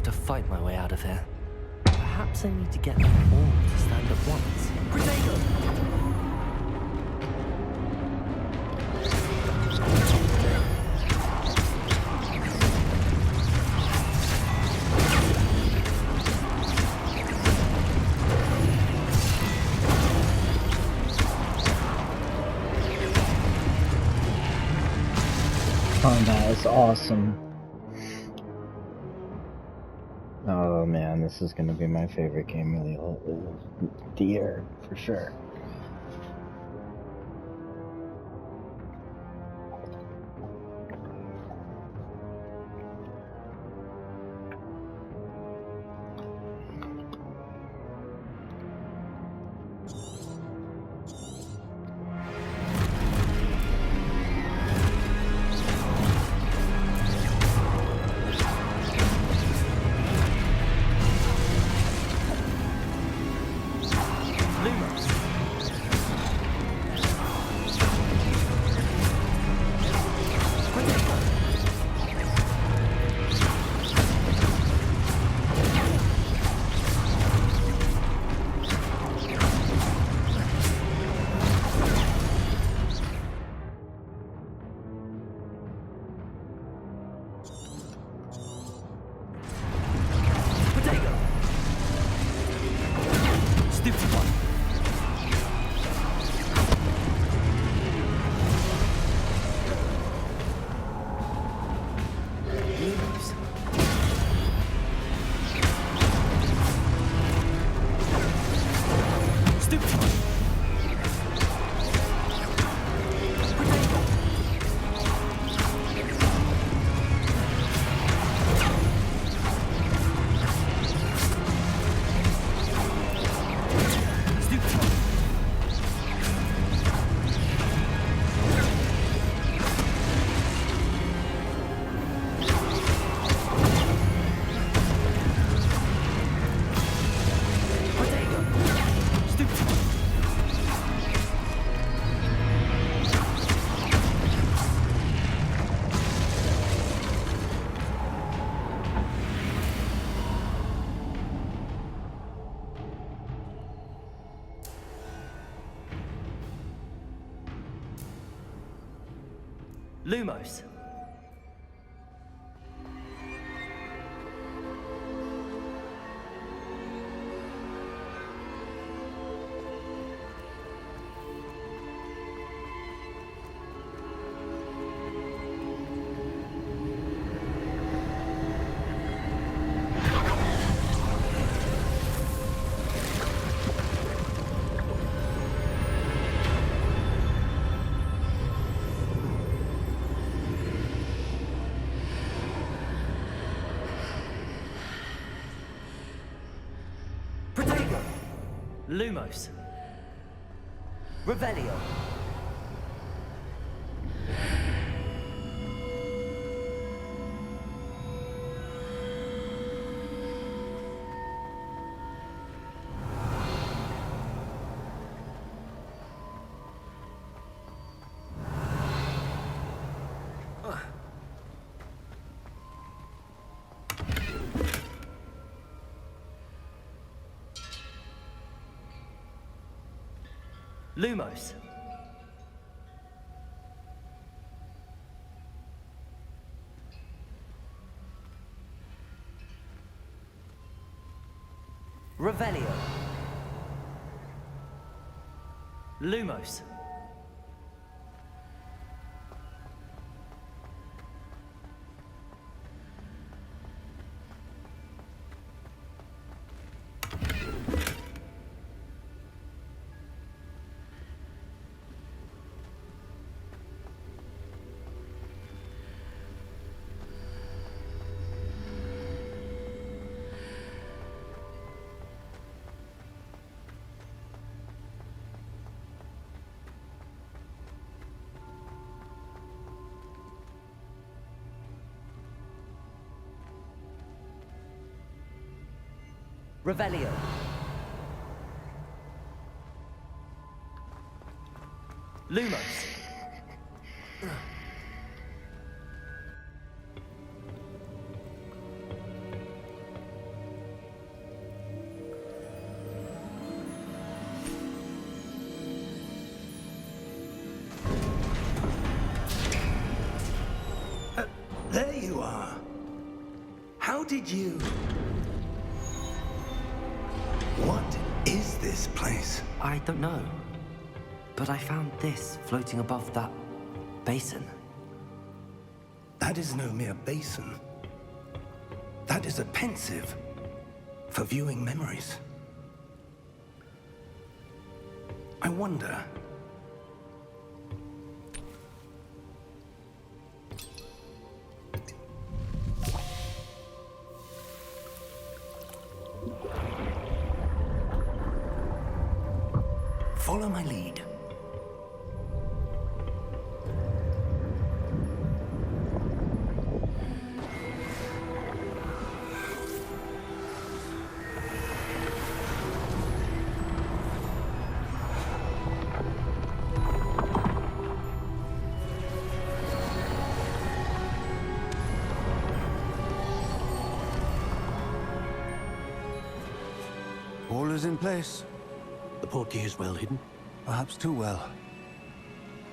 to fight my way out of here. Perhaps I need to get them all to stand at once. Protego! Oh, that is awesome. Oh man, this is gonna be my favorite game of the year, for sure. Lumos. Lumos. Revelio. Lumos. Revelio. Lumos. Revelio. Lumos. How did you... What is this place? I don't know. But I found this floating above that basin. That is no mere basin. That is a pensive for viewing memories. I wonder... Follow my lead. All is in place. The portkey is well hidden. Perhaps too well.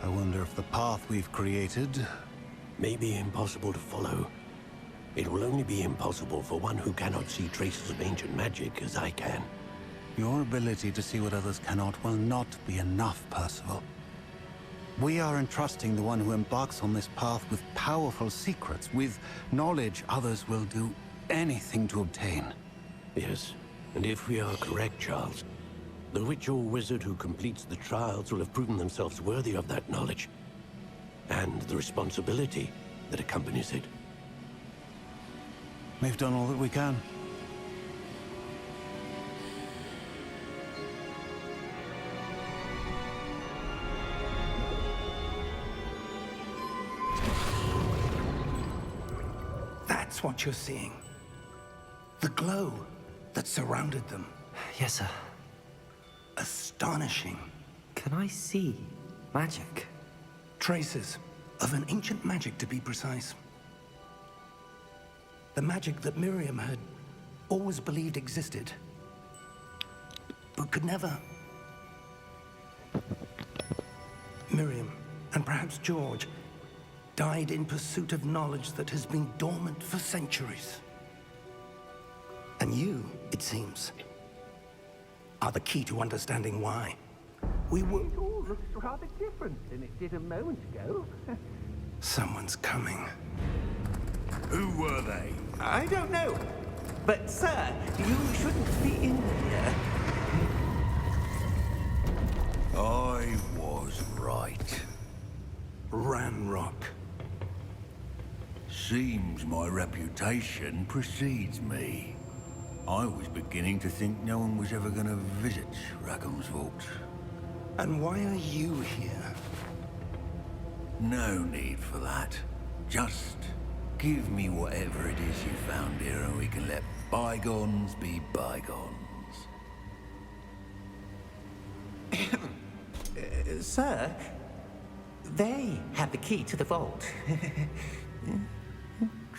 I wonder if the path we've created... May be impossible to follow. It will only be impossible for one who cannot see traces of ancient magic as I can. Your ability to see what others cannot will not be enough, Percival. We are entrusting the one who embarks on this path with powerful secrets, with knowledge others will do anything to obtain. Yes, and if we are correct, Charles, the witch or wizard who completes the trials will have proven themselves worthy of that knowledge, and the responsibility that accompanies it. We've done all that we can. That's what you're seeing. The glow that surrounded them. Yes, sir. Astonishing. Can I see magic? Traces of an ancient magic, to be precise. The magic that Miriam had always believed existed, but could never. Miriam, and perhaps George, died in pursuit of knowledge that has been dormant for centuries. And you, it seems, are the key to understanding why. We were... It all looks rather different than it did a moment ago. Someone's coming. Who were they? I don't know. But, sir, you shouldn't be in here. I was right. Ranrock. Seems my reputation precedes me. I was beginning to think no one was ever going to visit Rackham's vault. And why are you here? No need for that. Just give me whatever it is you found here and we can let bygones be bygones. Sir, they have the key to the vault.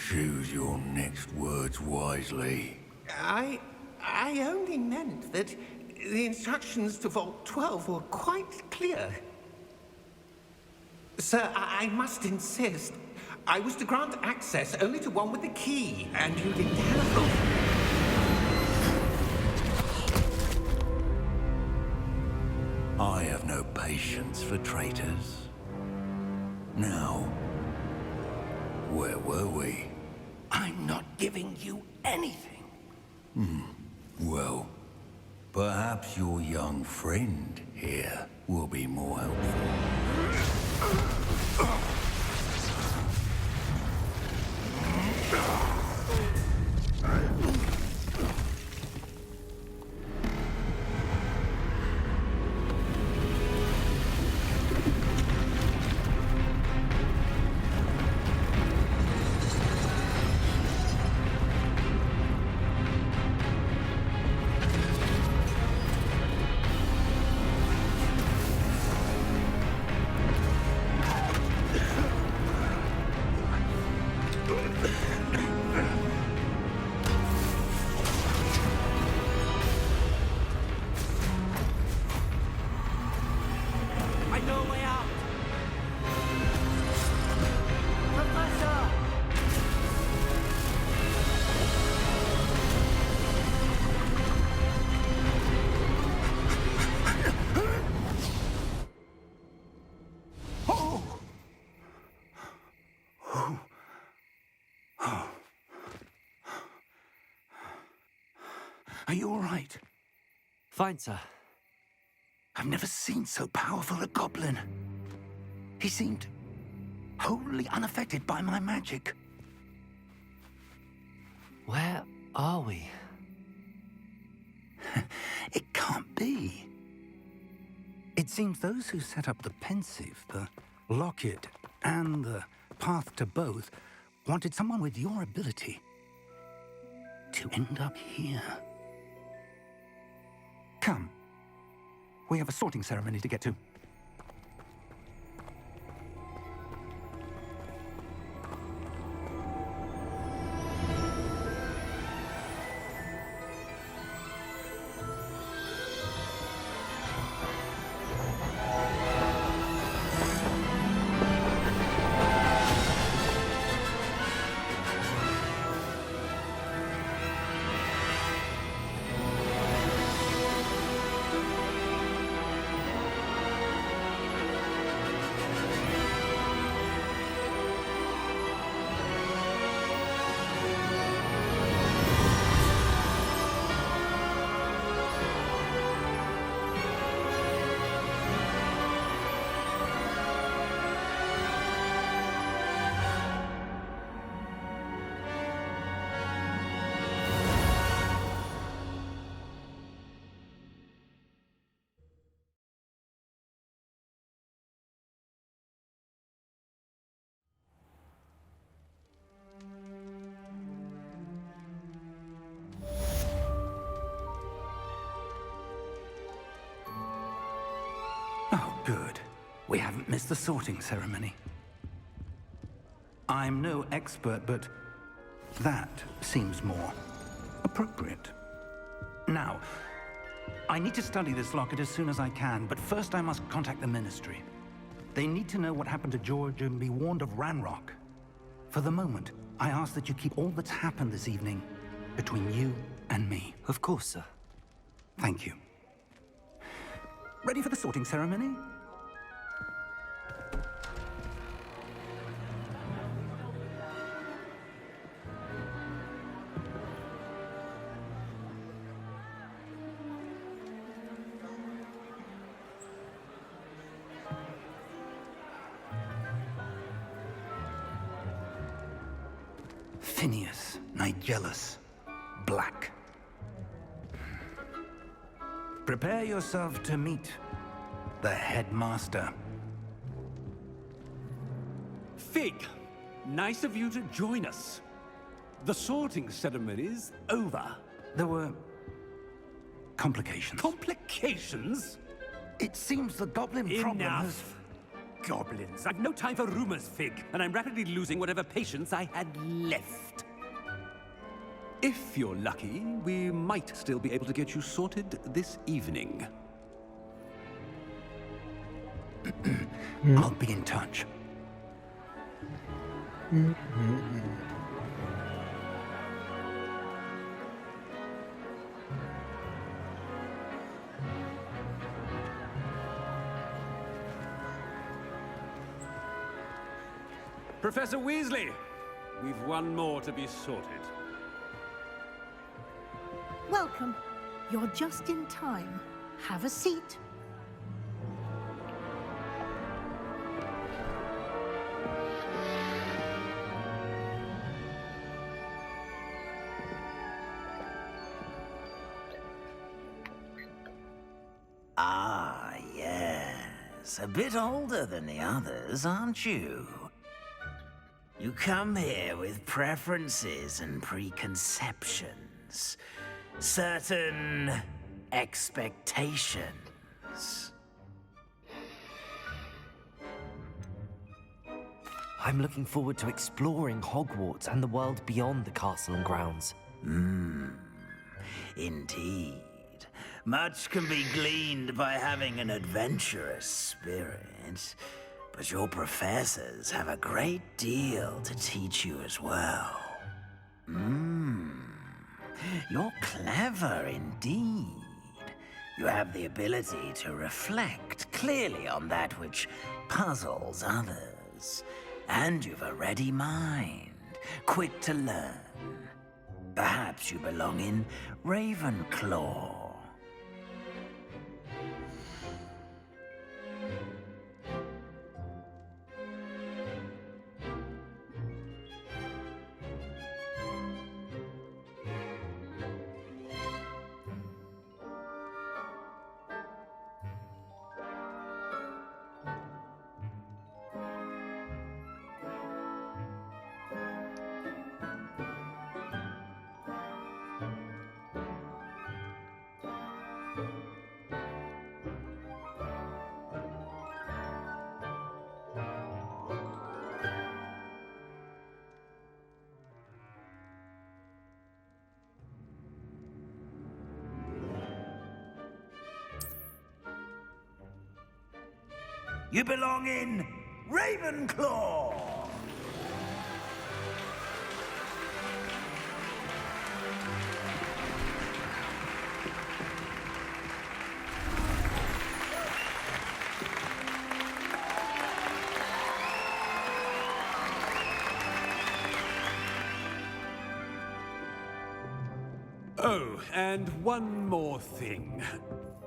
Choose your next words wisely. I only meant that the instructions to Vault 12 were quite clear. Sir, I must insist. I was to grant access only to one with the key, and you didn't have... I have no patience for traitors. Now, where were we? I'm not giving you anything. Well, perhaps your young friend here will be more helpful. Are you all right? Fine, sir. I've never seen so powerful a goblin. He seemed wholly unaffected by my magic. Where are we? It can't be. It seems those who set up the pensive, the locket, and the path to both wanted someone with your ability to end up here. Come. We have a sorting ceremony to get to. Oh, good. We haven't missed the sorting ceremony. I'm no expert, but that seems more appropriate. Now, I need to study this locket as soon as I can, but first I must contact the Ministry. They need to know what happened to George and be warned of Ranrock. For the moment, I ask that you keep all that's happened this evening between you and me. Of course, sir. Thank you. Ready for the sorting ceremony? Phineas, Nigellus, Black. Prepare yourself to meet the headmaster. Fig, nice of you to join us. The sorting ceremony's over. There were complications. Complications? It seems the goblin problem has... Enough. Goblins. I've no time for rumors, Fig, and I'm rapidly losing whatever patience I had left. If you're lucky, we might still be able to get you sorted this evening. I'll be in touch. Professor Weasley, we've one more to be sorted. Welcome. You're just in time. Have a seat. Ah, yes. A bit older than the others, aren't you? You come here with preferences and preconceptions. Certain expectations. I'm looking forward to exploring Hogwarts and the world beyond the castle and grounds. Indeed. Much can be gleaned by having an adventurous spirit, but your professors have a great deal to teach you as well. You're clever indeed. You have the ability to reflect clearly on that which puzzles others. And you've a ready mind, quick to learn. Perhaps you belong in Ravenclaw. You belong in Ravenclaw! Oh, and one more thing.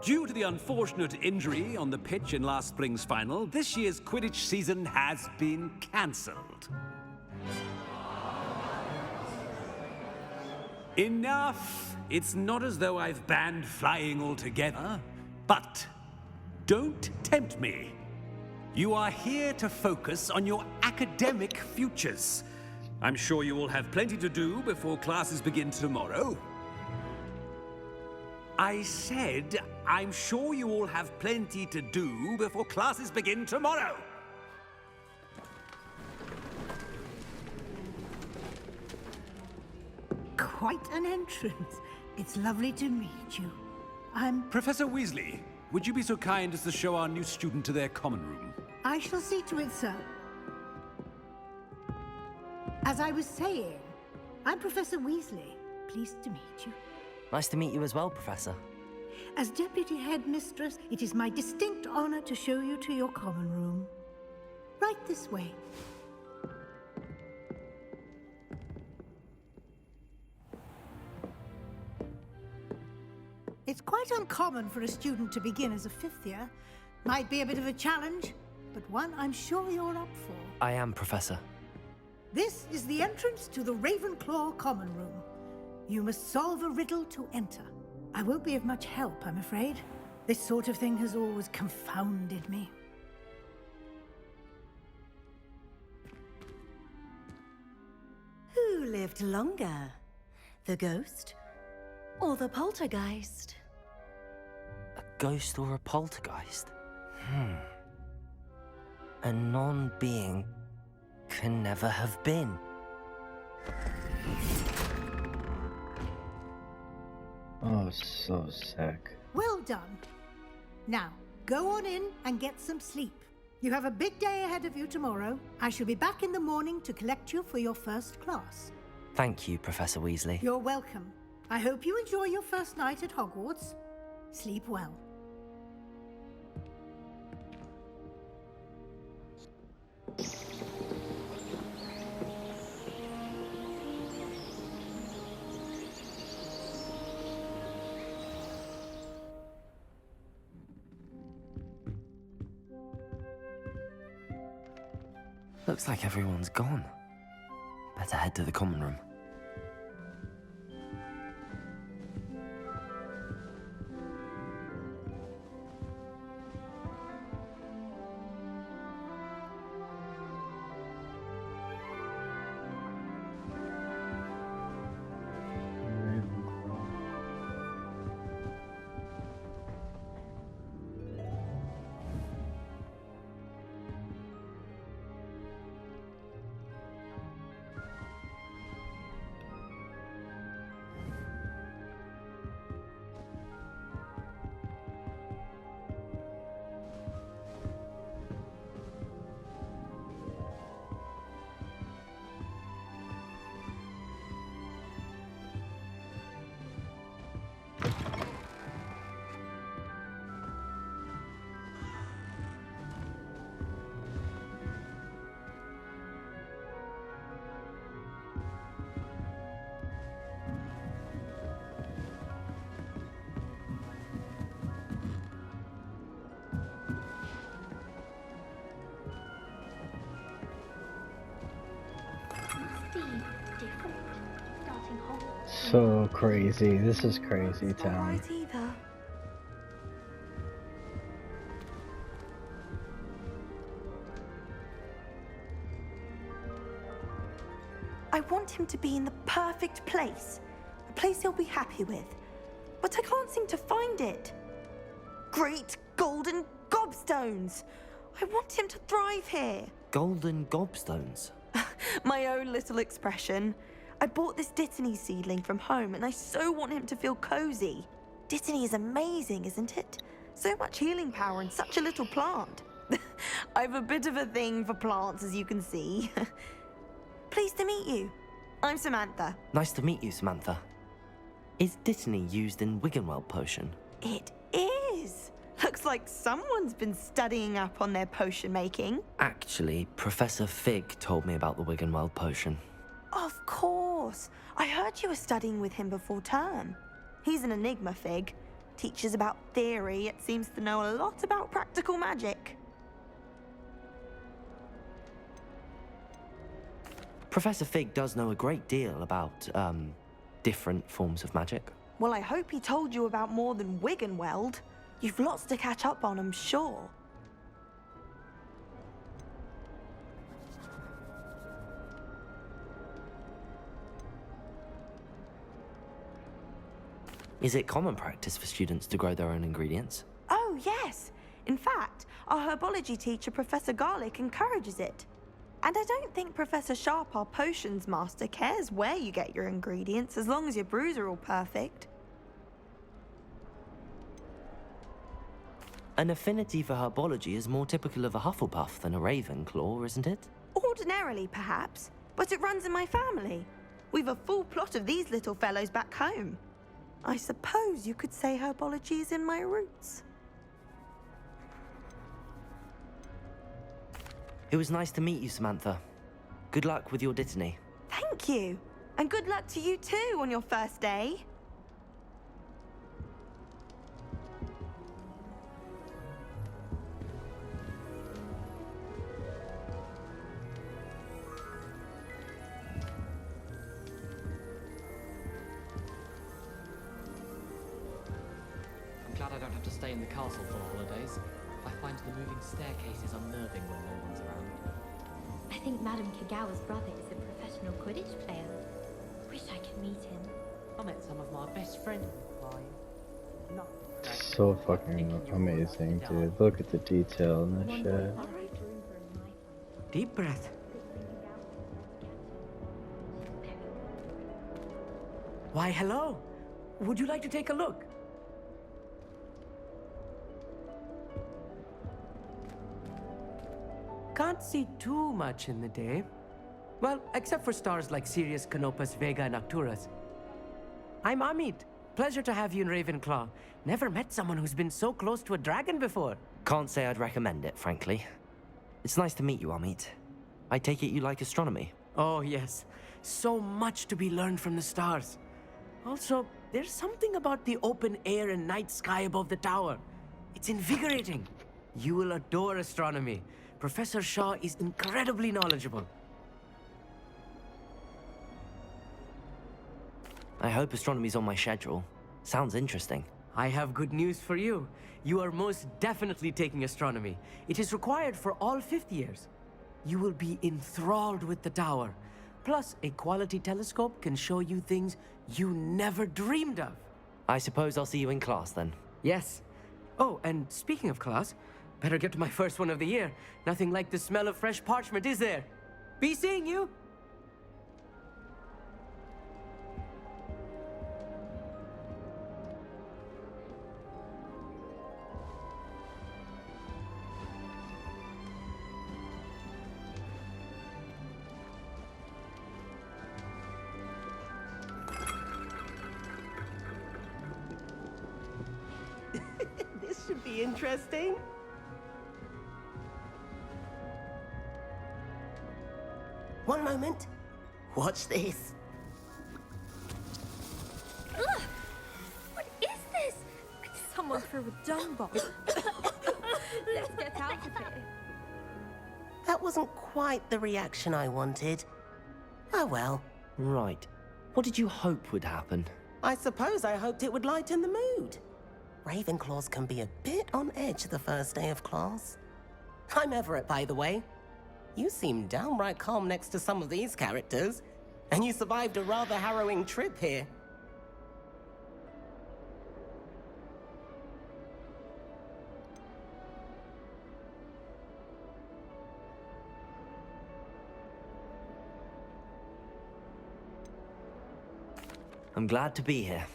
Due to the unfortunate injury on the pitch in last spring's final, this year's Quidditch season has been cancelled. Enough! It's not as though I've banned flying altogether, but don't tempt me. You are here to focus on your academic futures. I'm sure you will have plenty to do before classes begin tomorrow. I said, I'm sure you all have plenty to do before classes begin tomorrow. Quite an entrance. It's lovely to meet you. Professor Weasley, would you be so kind as to show our new student to their common room? I shall see to it, sir. As I was saying, I'm Professor Weasley. Pleased to meet you. Nice to meet you as well, Professor. As Deputy Headmistress, it is my distinct honor to show you to your common room. Right this way. It's quite uncommon for a student to begin as a fifth year. Might be a bit of a challenge, but one I'm sure you're up for. I am, Professor. This is the entrance to the Ravenclaw common room. You must solve a riddle to enter. I won't be of much help, I'm afraid. This sort of thing has always confounded me. Who lived longer? The ghost or the poltergeist? A ghost or a poltergeist? A non-being can never have been. Oh, so sick. Well done. Now, go on in and get some sleep. You have a big day ahead of you tomorrow. I shall be back in the morning to collect you for your first class. Thank you, Professor Weasley. You're welcome. I hope you enjoy your first night at Hogwarts. Sleep well. Looks like everyone's gone. Better head to the common room. so crazy. This is crazy Not town. right either. I want him to be in the perfect place. A place he'll be happy with. But I can't seem to find it. Great golden gobstones! I want him to thrive here. Golden gobstones. My own little expression. I bought this Dittany seedling from home and I so want him to feel cozy. Dittany is amazing, isn't it? So much healing power in such a little plant. I've a bit of a thing for plants, as you can see. Pleased to meet you. I'm Samantha. Nice to meet you, Samantha. Is Dittany used in Wiggenweld potion? It is. Looks like someone's been studying up on their potion making. Actually, Professor Fig told me about the Wiggenweld potion. Of course. I heard you were studying with him before term. He's an enigma, Fig. Teaches about theory, yet seems to know a lot about practical magic. Professor Fig does know a great deal about, different forms of magic. Well, I hope he told you about more than Wiggenweld. You've lots to catch up on, I'm sure. Is it common practice for students to grow their own ingredients? Oh, yes. In fact, our herbology teacher, Professor Garlick, encourages it. And I don't think Professor Sharp, our potions master, cares where you get your ingredients, as long as your brews are all perfect. An affinity for herbology is more typical of a Hufflepuff than a Ravenclaw, isn't it? Ordinarily, perhaps, but it runs in my family. We've a full plot of these little fellows back home. I suppose you could say herbology is in my roots. It was nice to meet you, Samantha. Good luck with your Dittany. Thank you. And good luck to you too on your first day. I'm glad I don't have to stay in the castle for holidays. I find the moving staircases unnerving when no one's around. I think Madame Kagawa's brother is a professional Quidditch player. Wish I could meet him. I met some of my best friends flying. Not So fucking amazing, dude. Look at the detail in this shit. Deep breath. Why, hello. Would you like to take a look? Can't see too much in the day. Well, except for stars like Sirius, Canopus, Vega, and Arcturus. I'm Amit. Pleasure to have you in Ravenclaw. Never met someone who's been so close to a dragon before. Can't say I'd recommend it, frankly. It's nice to meet you, Amit. I take it you like astronomy? Oh, yes. So much to be learned from the stars. Also, there's something about the open air and night sky above the tower. It's invigorating. You will adore astronomy. Professor Shaw is incredibly knowledgeable. I hope astronomy's on my schedule. Sounds interesting. I have good news for you. You are most definitely taking astronomy. It is required for all fifth years. You will be enthralled with the tower. Plus, a quality telescope can show you things you never dreamed of. I suppose I'll see you in class then. Yes. Oh, and speaking of class, better get to my first one of the year. Nothing like the smell of fresh parchment, is there? Be seeing you! This should be interesting. One moment. Watch this. Ugh! What is this? Someone threw a dung bomb. Let's get out of here. That wasn't quite the reaction I wanted. Oh well. Right. What did you hope would happen? I suppose I hoped it would lighten the mood. Ravenclaws can be a bit on edge the first day of class. I'm Everett, by the way. You seem downright calm next to some of these characters, and you survived a rather harrowing trip here. I'm glad to be here.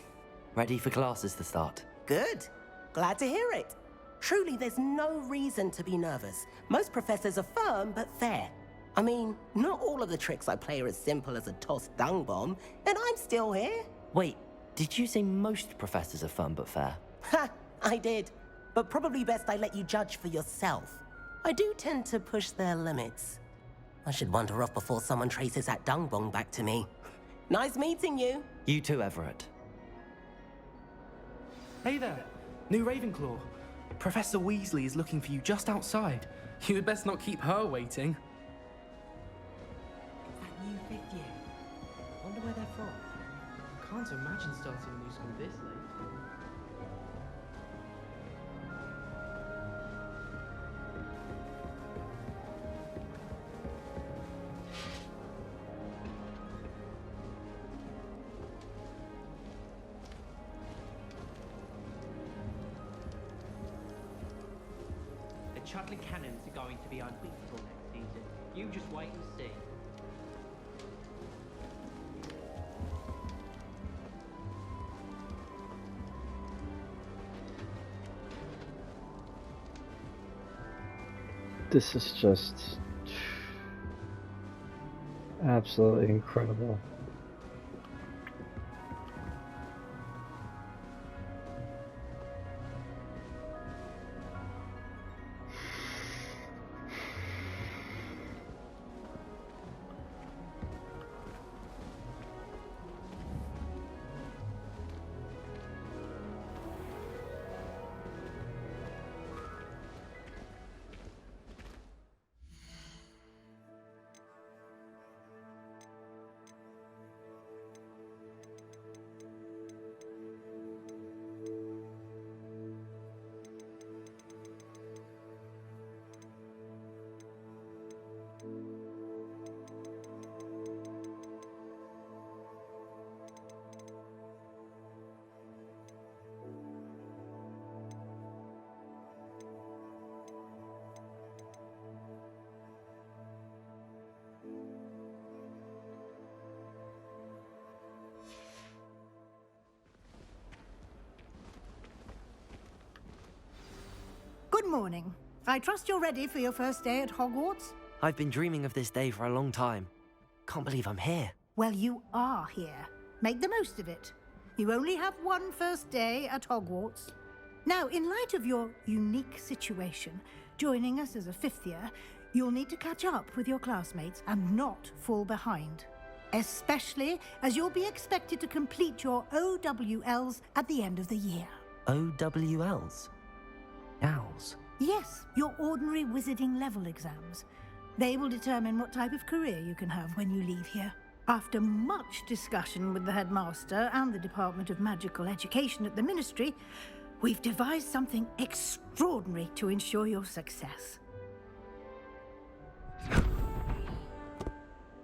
Ready for classes to start. Good. Glad to hear it. Truly, there's no reason to be nervous. Most professors are firm but fair. I mean, not all of the tricks I play are as simple as a tossed dung bomb, and I'm still here. Wait, did you say most professors are fun but fair? Ha! I did. But probably best I let you judge for yourself. I do tend to push their limits. I should wander off before someone traces that dung bomb back to me. Nice meeting you. You too, Everett. Hey there, new Ravenclaw. Professor Weasley is looking for you just outside. You had best not keep her waiting. It's that new fifth year. Wonder where they're from. Can't imagine starting a new school this late. Chudley Cannons are going to be unbeatable next season. You just wait and see. This is just absolutely incredible. Good morning. I trust you're ready for your first day at Hogwarts? I've been dreaming of this day for a long time. Can't believe I'm here. Well, you are here. Make the most of it. You only have one first day at Hogwarts. Now, in light of your unique situation, joining us as a fifth year, you'll need to catch up with your classmates and not fall behind. Especially as you'll be expected to complete your OWLs at the end of the year. OWLs? Owls? Yes, your ordinary wizarding level exams. They will determine what type of career you can have when you leave here. After much discussion with the headmaster and the Department of Magical Education at the Ministry, we've devised something extraordinary to ensure your success.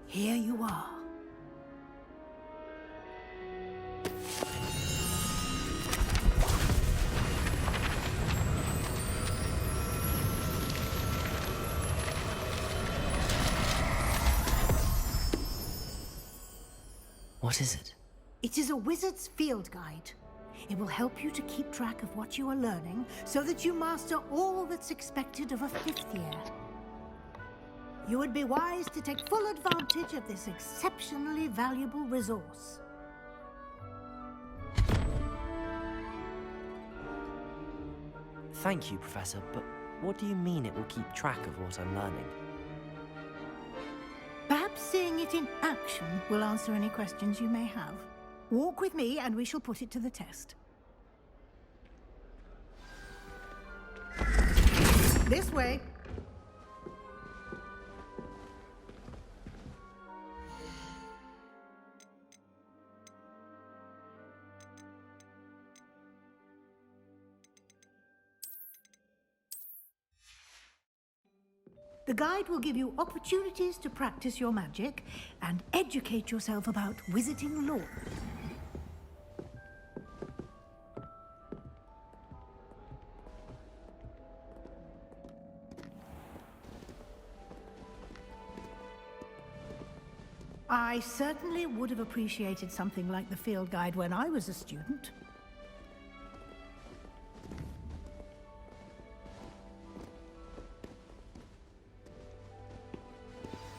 Here you are. What is it? It is a wizard's field guide. It will help you to keep track of what you are learning so that you master all that's expected of a fifth year. You would be wise to take full advantage of this exceptionally valuable resource. Thank you, Professor, but what do you mean it will keep track of what I'm learning? Perhaps seeing it in action will answer any questions you may have. Walk with me and we shall put it to the test. This way. The guide will give you opportunities to practice your magic and educate yourself about wizarding lore. I certainly would have appreciated something like the field guide when I was a student.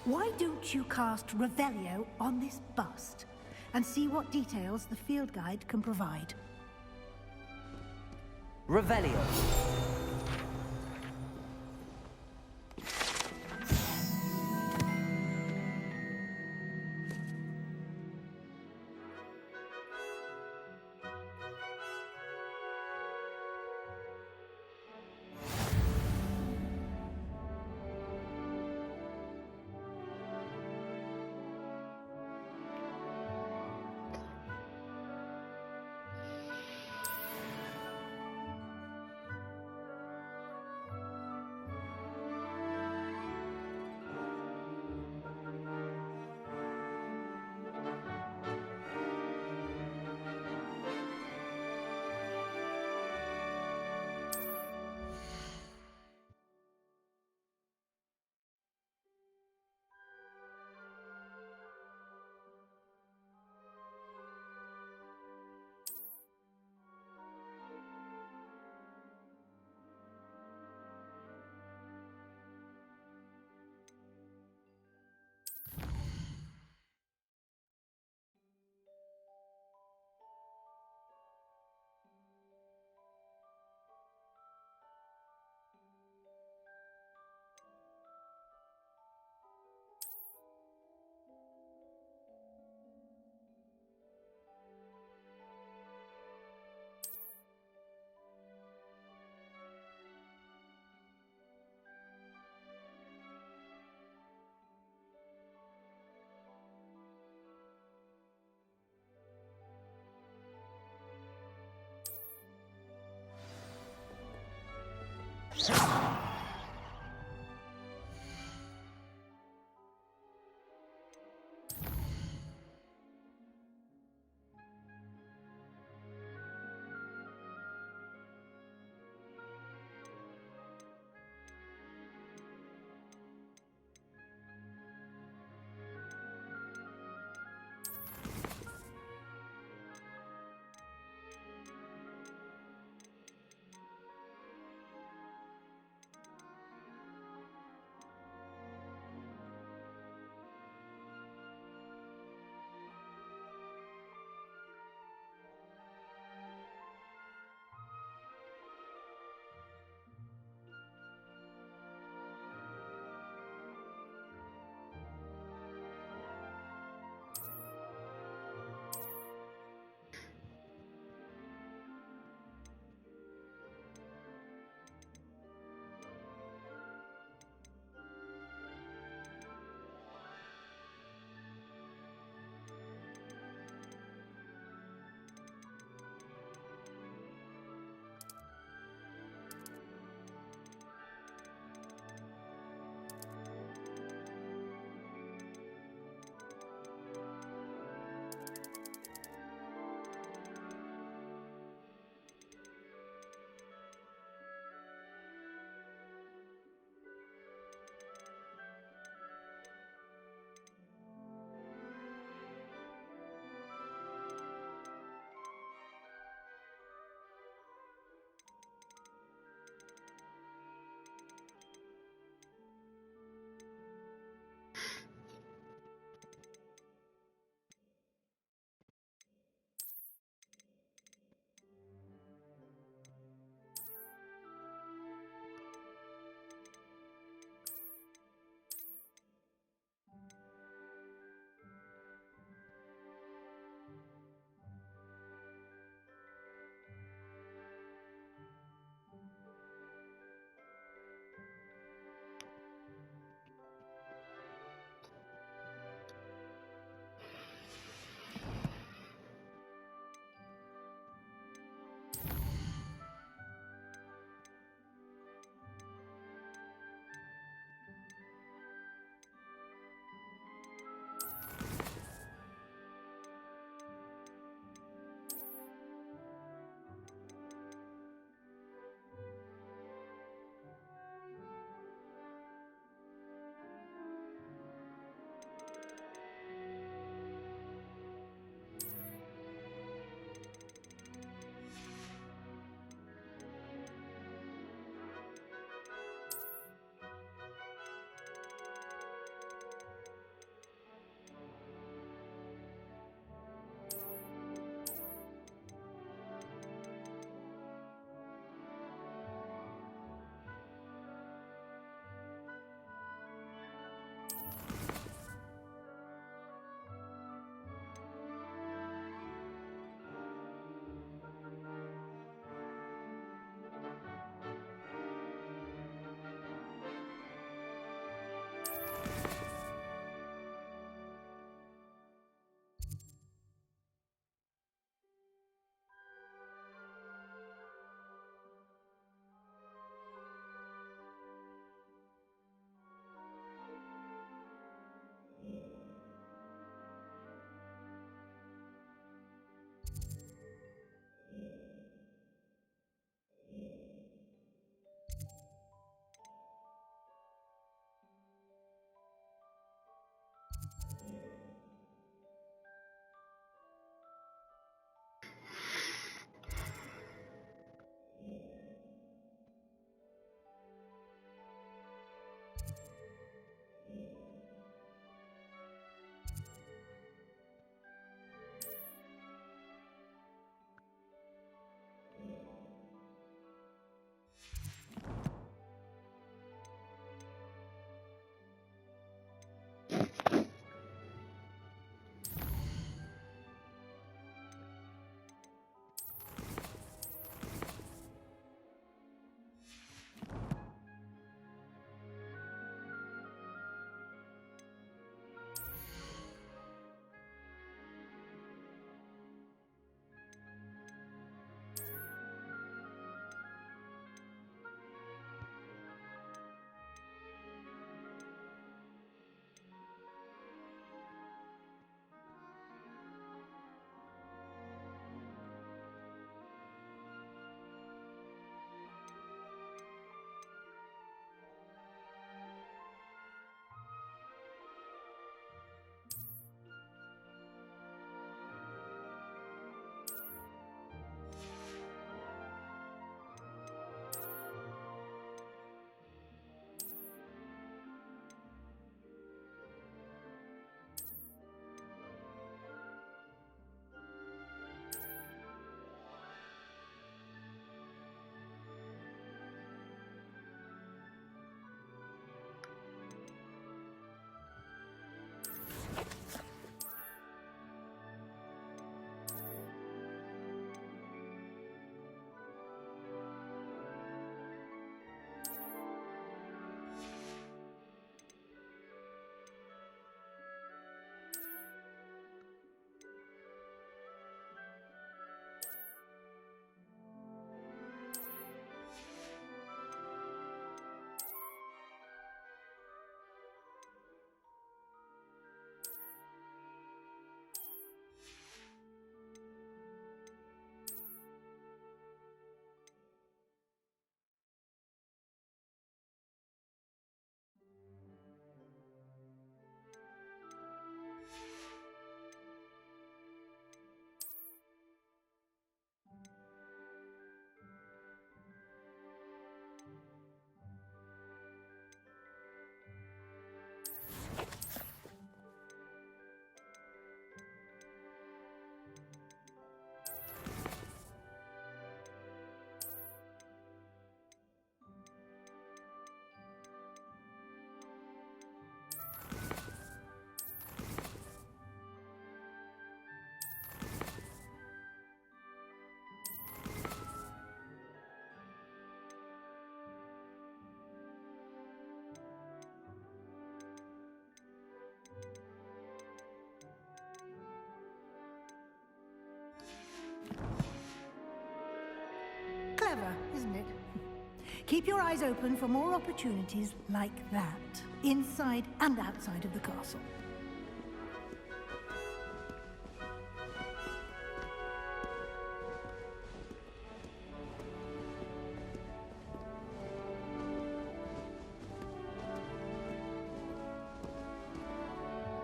Why don't you cast Revelio on this bust and see what details the field guide can provide? Revelio. Clever, isn't it? Keep your eyes open for more opportunities like that, inside and outside of the castle.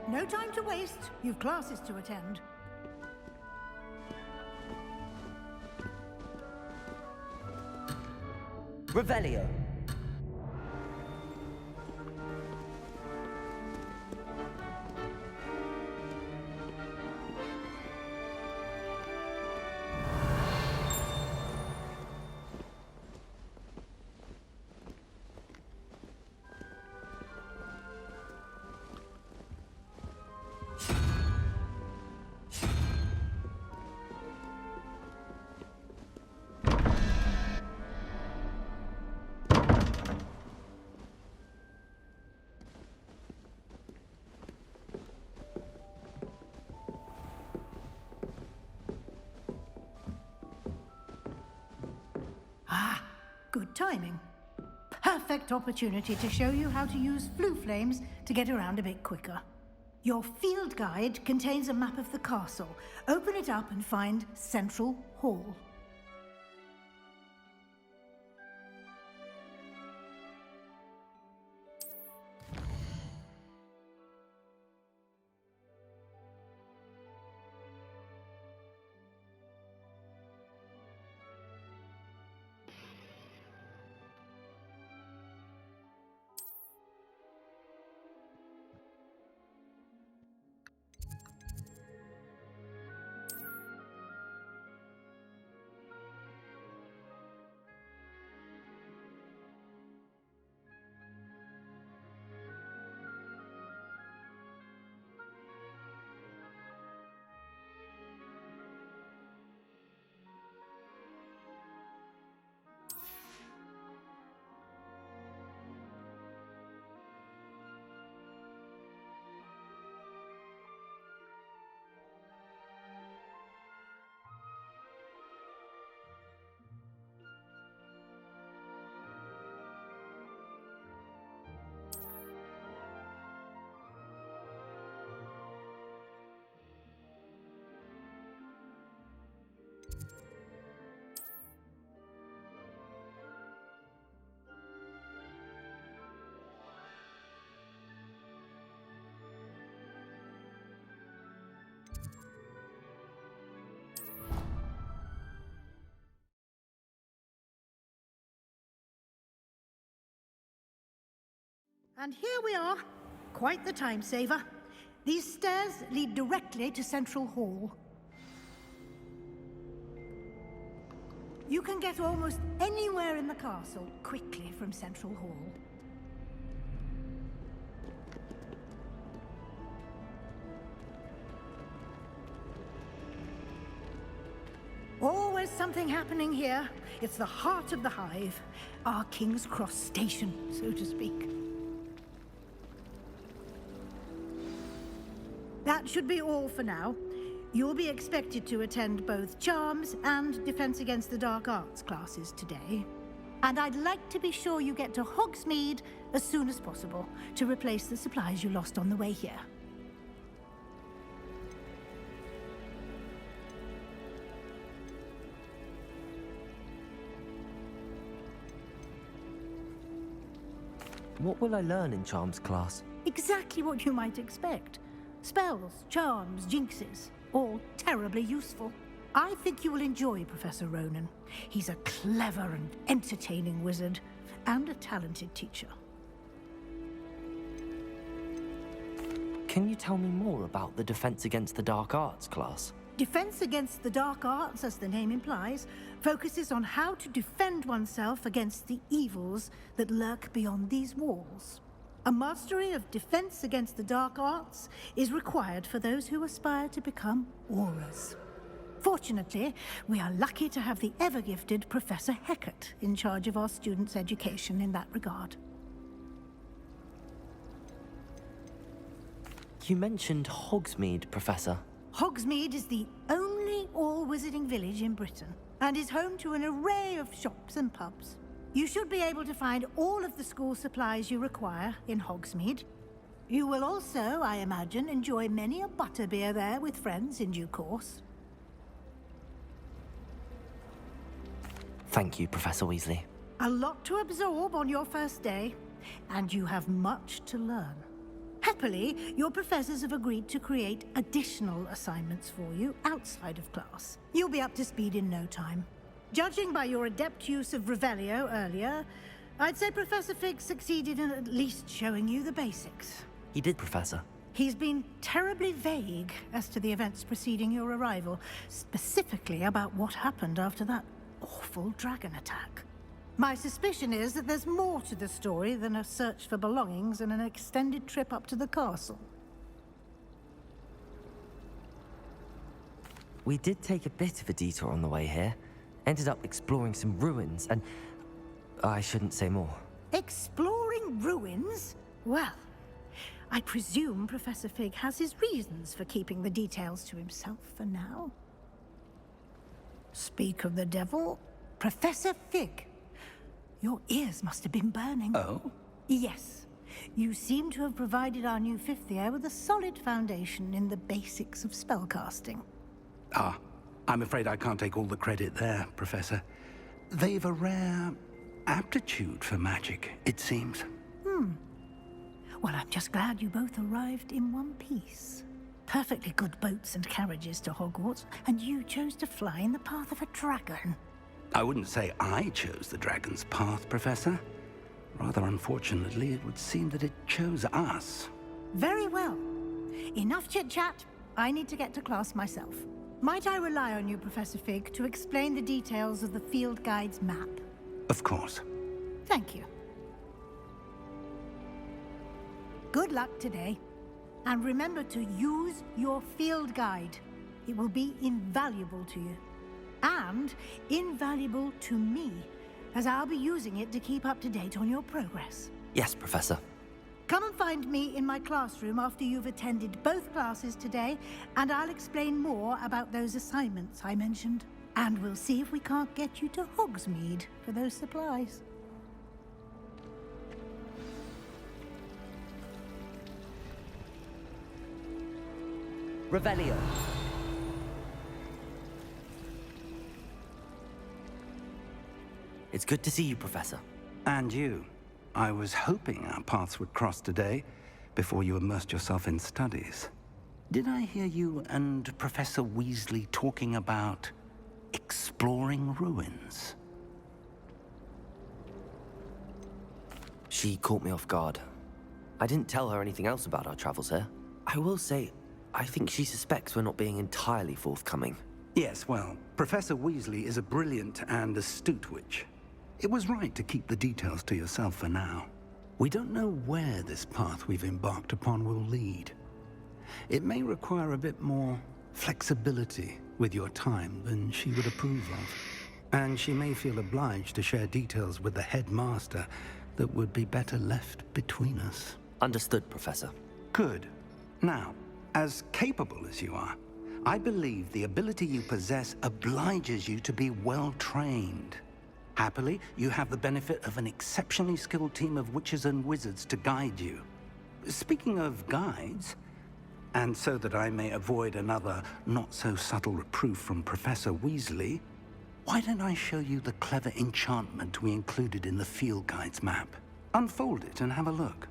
No time to waste. You've classes to attend. Revelio. Good timing. Perfect opportunity to show you how to use flue flames to get around a bit quicker. Your field guide contains a map of the castle. Open it up and find Central Hall. And here we are. Quite the time saver. These stairs lead directly to Central Hall. You can get almost anywhere in the castle quickly from Central Hall. Always something happening here. It's the heart of the hive. Our King's Cross station, so to speak. That should be all for now. You'll be expected to attend both Charms and Defense Against the Dark Arts classes today. And I'd like to be sure you get to Hogsmeade as soon as possible to replace the supplies you lost on the way here. What will I learn in Charms class? Exactly what you might expect. Spells, charms, jinxes, all terribly useful. I think you will enjoy Professor Ronan. He's a clever and entertaining wizard, and a talented teacher. Can you tell me more about the Defense Against the Dark Arts class? Defense Against the Dark Arts, as the name implies, focuses on how to defend oneself against the evils that lurk beyond these walls. A mastery of Defense Against the Dark Arts is required for those who aspire to become Aurors. Fortunately, we are lucky to have the ever-gifted Professor Hecat in charge of our students' education in that regard. You mentioned Hogsmeade, Professor. Hogsmeade is the only all-wizarding village in Britain. and is home to an array of shops and pubs. You should be able to find all of the school supplies you require in Hogsmeade. You will also, I imagine, enjoy many a butterbeer there with friends in due course. Thank you, Professor Weasley. A lot to absorb on your first day, and you have much to learn. Happily, your professors have agreed to create additional assignments for you outside of class. You'll be up to speed in no time. Judging by your adept use of Revelio earlier, I'd say Professor Fig succeeded in at least showing you the basics. He did, Professor. He's been terribly vague as to the events preceding your arrival, specifically about what happened after that awful dragon attack. My suspicion is that there's more to the story than a search for belongings and an extended trip up to the castle. We did take a bit of a detour on the way here. Ended up exploring some ruins, and I shouldn't say more. Exploring ruins? Well, I presume Professor Fig has his reasons for keeping the details to himself for now. Speak of the devil, Professor Fig. Your ears must have been burning. Oh? Yes. You seem to have provided our new fifth year with a solid foundation in the basics of spellcasting. Ah, I'm afraid I can't take all the credit there, Professor. They've a rare aptitude for magic, it seems. Well, I'm just glad you both arrived in one piece. Perfectly good boats and carriages to Hogwarts, and you chose to fly in the path of a dragon. I wouldn't say I chose the dragon's path, Professor. Rather unfortunately, it would seem that it chose us. Very well. Enough chit-chat. I need to get to class myself. Might I rely on you, Professor Fig, to explain the details of the field guide's map? Of course. Thank you. Good luck today. And remember to use your field guide. It will be invaluable to you. And invaluable to me, as I'll be using it to keep up to date on your progress. Yes, Professor. Come and find me in my classroom after you've attended both classes today, and I'll explain more about those assignments I mentioned. And we'll see if we can't get you to Hogsmeade for those supplies. Revelio. It's good to see you, Professor. And you. I was hoping our paths would cross today, before you immersed yourself in studies. Did I hear you and Professor Weasley talking about exploring ruins? She caught me off guard. I didn't tell her anything else about our travels here. I will say, I think she suspects we're not being entirely forthcoming. Yes, well, Professor Weasley is a brilliant and astute witch. It was right to keep the details to yourself for now. We don't know where this path we've embarked upon will lead. It may require a bit more flexibility with your time than she would approve of. And she may feel obliged to share details with the headmaster that would be better left between us. Understood, Professor. Good. Now, as capable as you are, I believe the ability you possess obliges you to be well-trained. Happily, you have the benefit of an exceptionally skilled team of witches and wizards to guide you. Speaking of guides, and so that I may avoid another not-so-subtle reproof from Professor Weasley, why don't I show you the clever enchantment we included in the field guide's map? Unfold it and have a look.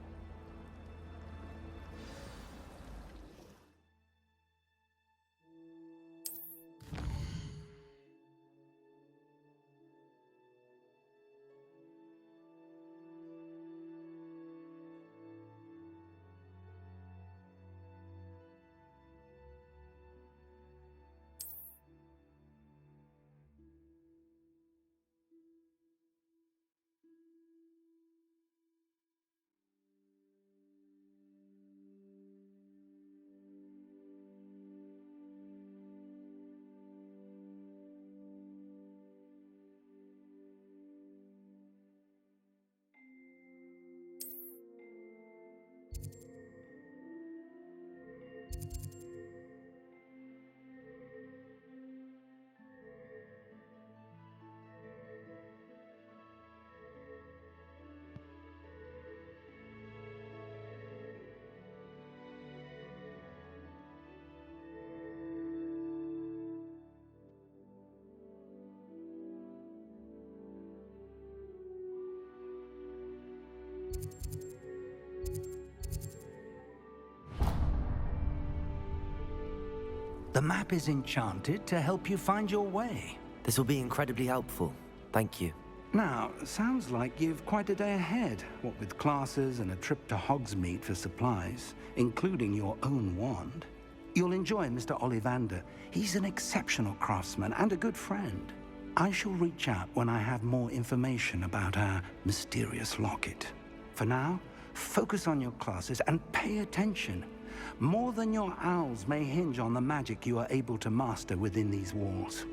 The map is enchanted to help you find your way. This will be incredibly helpful. Thank you. Now, sounds like you've quite a day ahead, what with classes and a trip to Hogsmeade for supplies, including your own wand. You'll enjoy Mr. Ollivander. He's an exceptional craftsman and a good friend. I shall reach out when I have more information about our mysterious locket. For now, focus on your classes and pay attention. More than your owls may hinge on the magic you are able to master within these walls.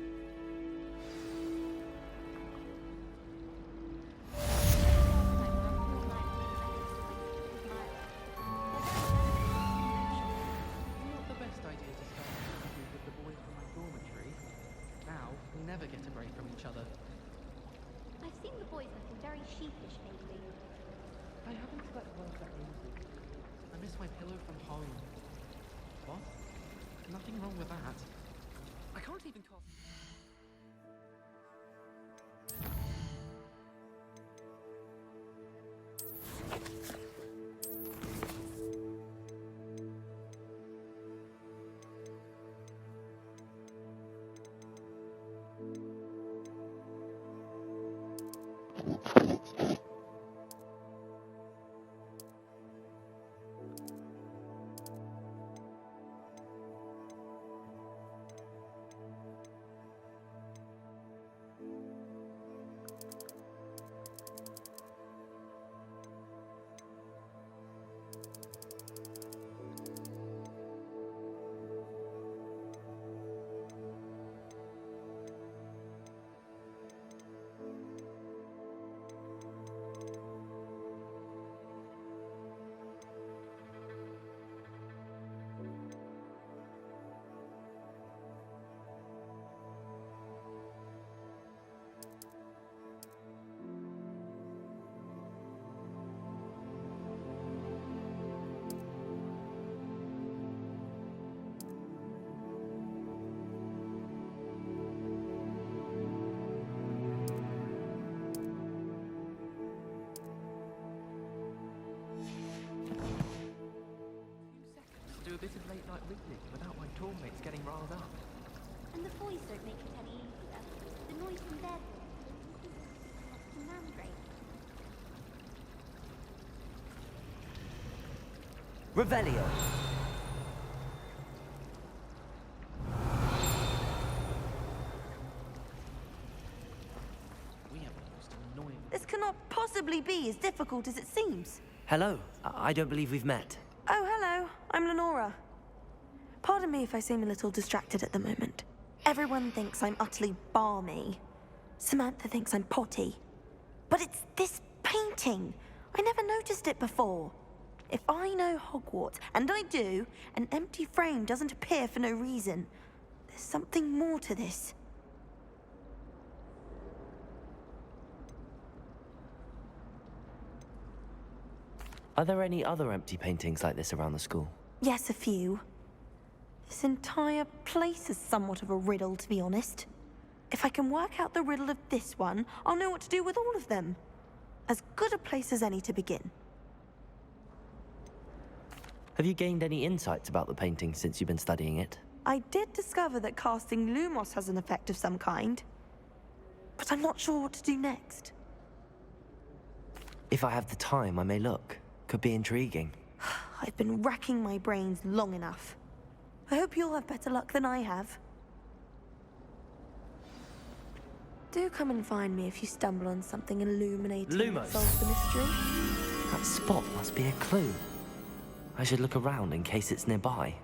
Not the best idea to start interviews with the boys from my dormitory. Now, we'll never get a break from each other. I've seen the boys looking very sheepish lately. I haven't slept well for ages. I miss my pillow from home. What? Nothing wrong with that. I can't even call... Do a bit of late night reading without my dormmates getting riled up. And the boys don't make it any easier. The noise from their the mandrake. Revelio. We have the most annoying... This cannot possibly be as difficult as it seems. Hello. I don't believe we've met. Oh, hello. I'm Lenora. Pardon me if I seem a little distracted at the moment. Everyone thinks I'm utterly balmy. Samantha thinks I'm potty. But it's this painting. I never noticed it before. If I know Hogwarts, and I do, an empty frame doesn't appear for no reason. There's something more to this. Are there any other empty paintings like this around the school? Yes, a few. This entire place is somewhat of a riddle, to be honest. If I can work out the riddle of this one, I'll know what to do with all of them. As good a place as any to begin. Have you gained any insights about the painting since you've been studying it? I did discover that casting Lumos has an effect of some kind. But I'm not sure what to do next. If I have the time, I may look. Could be intriguing. I've been racking my brains long enough. I hope you'll have better luck than I have. Do come and find me if you stumble on something illuminating that Lumos. solves the mystery. That spot must be a clue. I should look around in case it's nearby.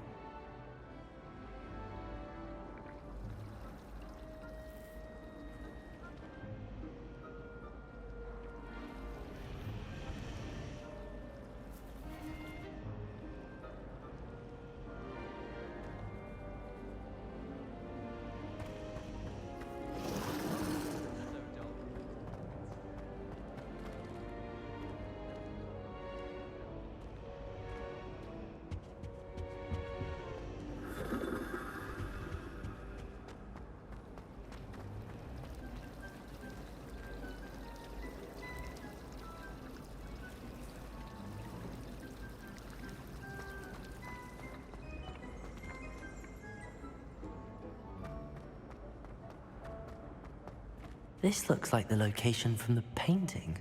This looks like the location from the painting.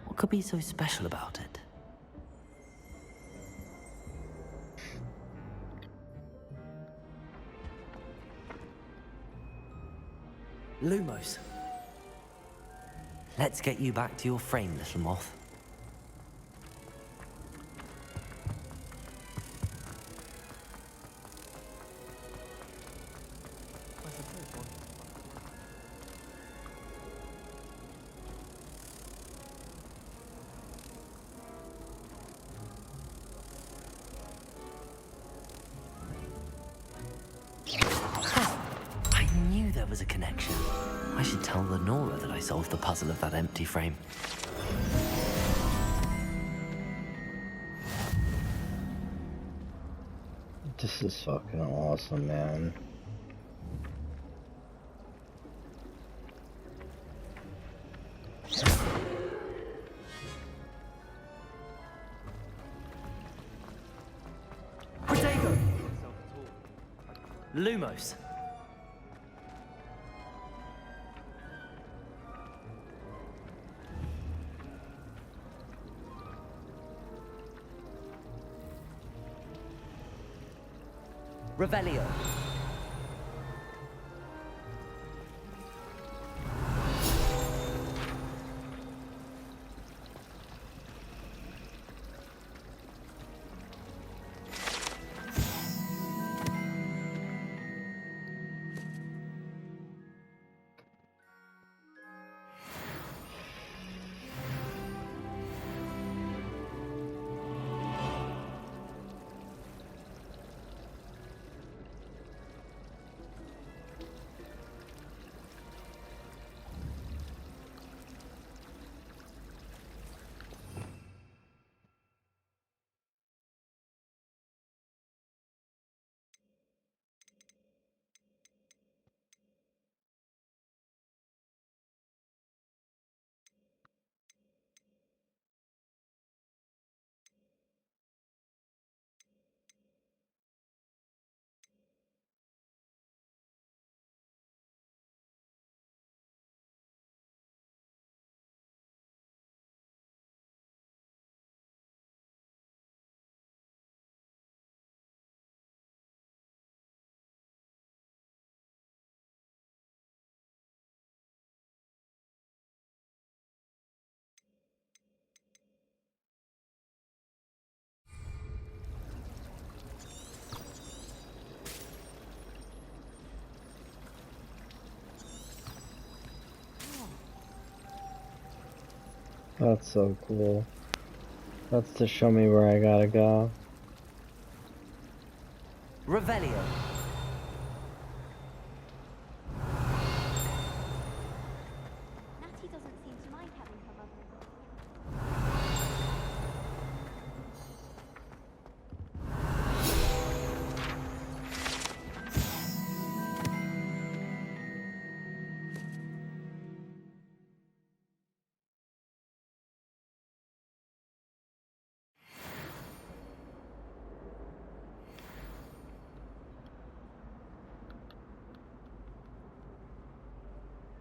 What could be so special about it? Lumos. Let's get you back to your frame, little moth. I knew there was a connection. I should tell Lenora that I solved the puzzle of that empty frame. This is fucking awesome, man. Protego! Lumos. Revelio. That's so cool. That's to show me where I gotta go. Revelio.